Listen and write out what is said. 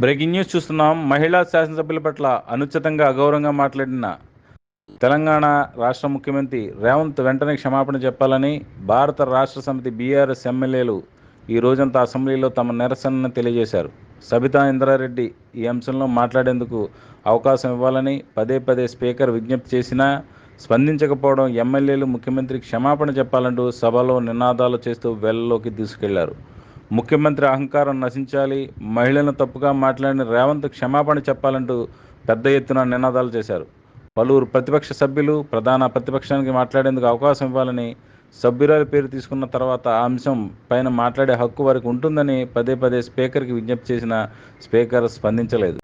Breaking news చూస్తున్నాం. మహిళా శాసనసభ్యుల పట్ల అనుచితంగా అగౌరవంగా మాట్లాడిన తెలంగాణ రాష్ట్ర ముఖ్యమంత్రి రేవంత్ వెంటనే క్షమాపణ చెప్పాలని భారత రాష్ట్ర సమితి బీఆర్ఎస్ ఎమ్మెల్యేలు ఈ రోజంతా అసెంబ్లీలో తమ నిరసనను తెలియజేశారు. సబితా ఇంద్రారెడ్డి ఈ అంశంలో మాట్లాడేందుకు అవకాశం ఇవ్వాలని పదే పదే స్పీకర్ విజ్ఞప్తి చేసినా స్పందించకపోవడం ఎమ్మెల్యేలు ముఖ్యమంత్రి క్షమాపణ చెప్పాలంటూ సభలో నినాదాలు చేస్తూ వెల్లోకి దూసుకెళ్లారు. ముఖ్యమంత్రి అహంకారం నశించాలి, మహిళలను తప్పుగా మాట్లాడిన రేవంత్ క్షమాపణ చెప్పాలంటూ పెద్ద ఎత్తున నినాదాలు చేశారు. పలువురు ప్రతిపక్ష సభ్యులు ప్రధాన ప్రతిపక్షానికి మాట్లాడేందుకు అవకాశం ఇవ్వాలని, సభ్యురాలి పేరు తీసుకున్న తర్వాత ఆ అంశం పైన మాట్లాడే హక్కు వారికి ఉంటుందని పదే పదే స్పీకర్కి విజ్ఞప్తి చేసిన స్పీకర్ స్పందించలేదు.